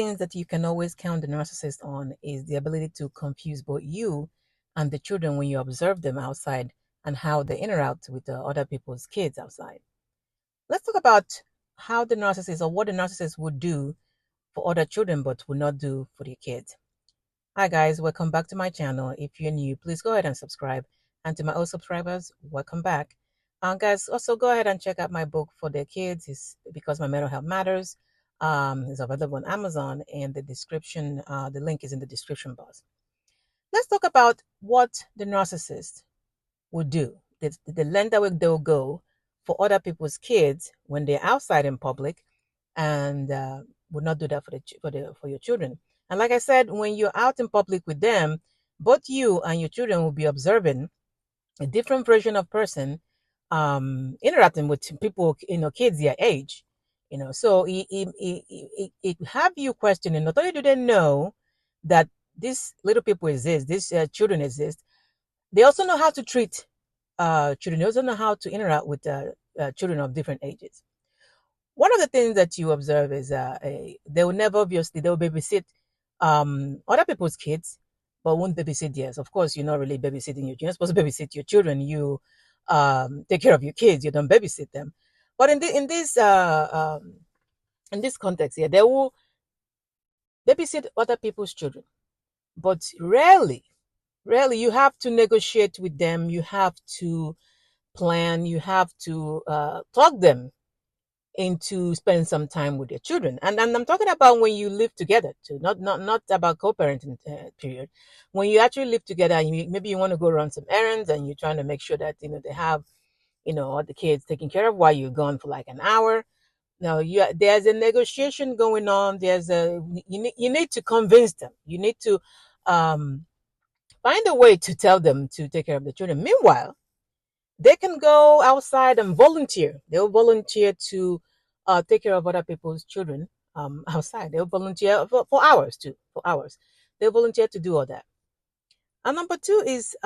things that you can always count the narcissist on is the ability to confuse both you and the children when you observe them outside and how they interact with the other people's kids outside. Let's talk about how the narcissist or what the narcissist would do for other children but would not do for their kids. Hi guys, welcome back to my channel. If you're new, please go ahead and subscribe. And to my old subscribers, welcome back. Guys, also go ahead and check out my book for their kids. It's Because My Mental Health Matters. It's available on Amazon, and the description, the link is in the description box. Let's talk about what the narcissist would do, the length that they'll go for other people's kids when they're outside in public, and would not do that for your children. And like I said, when you're out in public with them, both you and your children will be observing a different version of person interacting with people, kids their age. So it have you questioning, not only do they know that these little people exist, these children exist, they also know how to treat children. They also know how to interact with children of different ages. One of the things that you observe is they will never, obviously, they will babysit other people's kids, but won't babysit theirs. Of course, you're not really babysitting your children. You're not supposed to babysit your children. You take care of your kids. You don't babysit them. But in this context here, they will babysit other people's children, but rarely you have to negotiate with them. You have to plan. You have to talk them into spending some time with their children. And I'm talking about when you live together too, not about co-parenting period. When you actually live together, and maybe you want to go run some errands, and you're trying to make sure that they have all the kids taken care of while you're gone for like an hour. Now there's a negotiation going on. You need to convince them. You need to find a way to tell them to take care of the children. Meanwhile, they can go outside and volunteer. They'll volunteer to take care of other people's children outside. They'll volunteer for hours too. For hours, they'll volunteer to do all that. And number two is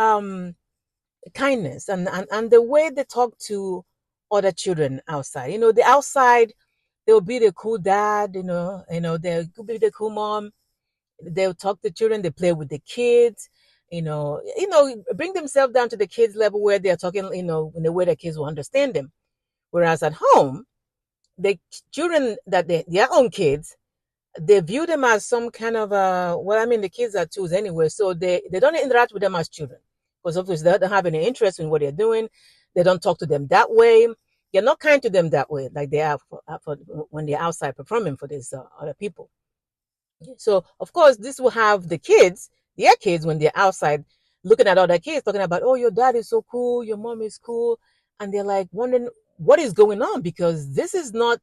kindness and the way they talk to other children outside. The outside, they'll be the cool dad. They'll be the cool mom. They'll talk to children. They play with the kids. Bring themselves down to the kids' level where they're talking, in a way that kids will understand them. Whereas at home, the children that their own kids, they view them as some kind of the kids are tools anyway, so they don't interact with them as children, because obviously they don't have any interest in what they're doing. They don't talk to them that way. They're not kind to them that way, like they are for when they're outside performing for these other people. So of course, this will have their kids, when they're outside looking at other kids, talking about, oh, your dad is so cool, your mom is cool, and they're like wondering what is going on, because this is not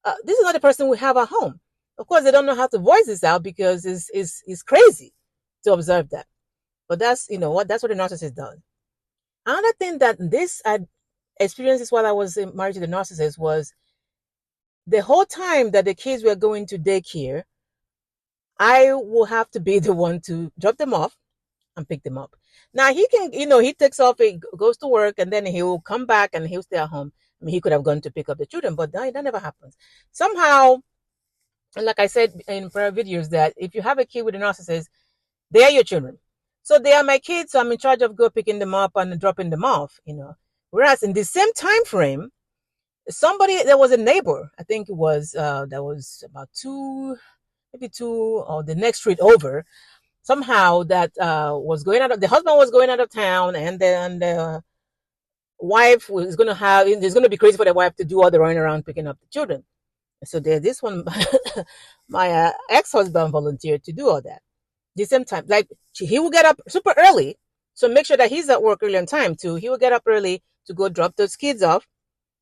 the person we have at home. Of course, they don't know how to voice this out, because it's crazy to observe that. But that's that's what the narcissist does. Another thing that I experienced while I was married to the narcissist was the whole time that the kids were going to daycare, I will have to be the one to drop them off and pick them up. Now he can, he takes off, he goes to work, and then he will come back and he'll stay at home. I mean, he could have gone to pick up the children, but that never happens. Somehow, and like I said in prior videos, that if you have a kid with a narcissist, they are your children. So they are my kids, so I'm in charge of go picking them up and dropping them off, Whereas in the same time frame, there was a neighbor, I think it was, that was about maybe two or the next street over, somehow that the husband was going out of town, and then the wife it's going to be crazy for the wife to do all the running around picking up the children. So this one, my ex-husband volunteered to do all that. The same time, like he will get up super early, so make sure that he's at work early on time too. He will get up early to go drop those kids off,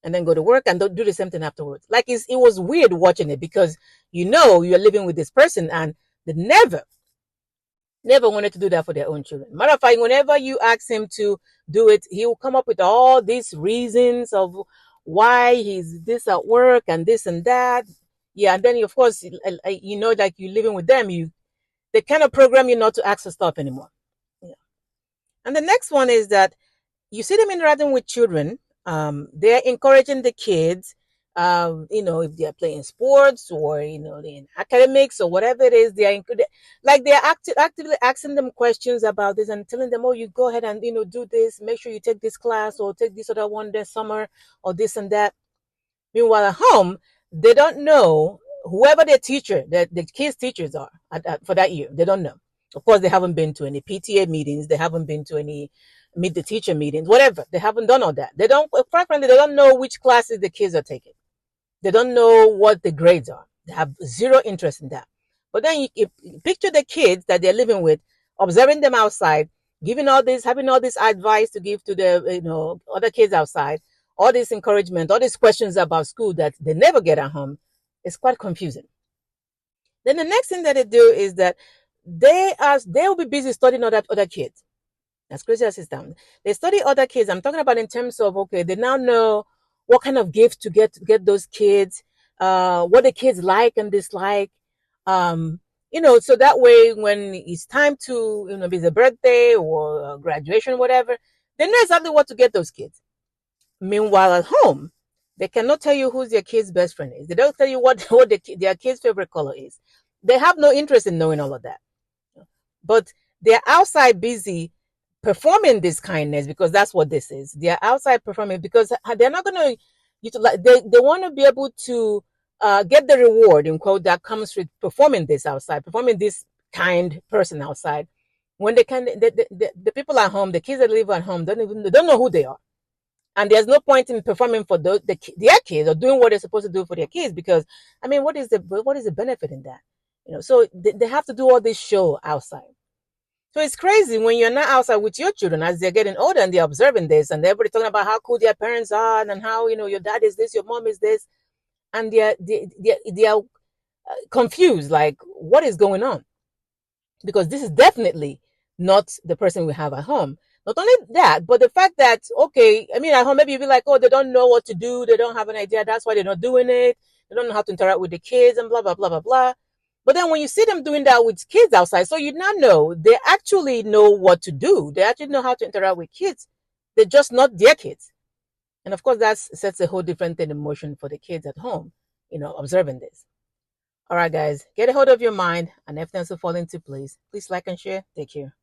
and then go to work and don't do the same thing afterwards. Like it was weird watching it, because you're living with this person, and they never wanted to do that for their own children. Matter of fact, whenever you ask him to do it, he will come up with all these reasons of why he's this at work and this and that. Yeah, and then of course, like you're living with them, they kind of program you not to ask for stuff anymore. Yeah. And the next one is that you see them interacting with children. They're encouraging the kids. if they're playing sports or in academics or whatever it is, they are included. Like they're actively asking them questions about this and telling them, oh, you go ahead and do this. Make sure you take this class or take this other one this summer or this and that. Meanwhile, at home, they don't know whoever their teacher, the kids' teachers are for that year. They don't know. Of course, they haven't been to any PTA meetings. They haven't been to any meet the teacher meetings, whatever. They haven't done all that. They don't, frankly, they don't know which classes the kids are taking. They don't know what the grades are. They have zero interest in that. But then you picture the kids that they're living with, observing them outside, having all this advice to give to the other kids outside, all this encouragement, all these questions about school that they never get at home. It's quite confusing. Then the next thing that they do is that they will be busy studying other kids. That's crazy as it sounds. They study other kids. I'm talking about in terms of, okay, they now know what kind of gift to get those kids, what the kids like and dislike. So that way when it's time to, be the birthday or graduation, whatever, they know exactly what to get those kids. Meanwhile, at home, they cannot tell you who their kid's best friend is. They don't tell you what their kid's favorite color is. They have no interest in knowing all of that. But they're outside busy performing this kindness because that's what this is. They're outside performing because they're not going to utilize. They want to be able to get the reward, in quote, that comes with performing this outside, performing this kind person outside. When they can, the people at home, the kids that live at home, don't know who they are. And there's no point in performing for their kids or doing what they're supposed to do for their kids because, what is the benefit in that? So they have to do all this show outside. So it's crazy when you're not outside with your children as they're getting older and they're observing this and everybody talking about how cool their parents are and how, your dad is this, your mom is this. And they are confused, like, what is going on? Because this is definitely not the person we have at home. Not only that, but the fact that, okay, at home, maybe you'll be like, oh, they don't know what to do. They don't have an idea. That's why they're not doing it. They don't know how to interact with the kids and blah, blah, blah, blah, blah. But then when you see them doing that with kids outside, so you now know they actually know what to do. They actually know how to interact with kids. They're just not their kids. And of course, that sets a whole different thing in motion for the kids at home, observing this. All right, guys, get a hold of your mind and everything will fall into place. Please like and share. Take care.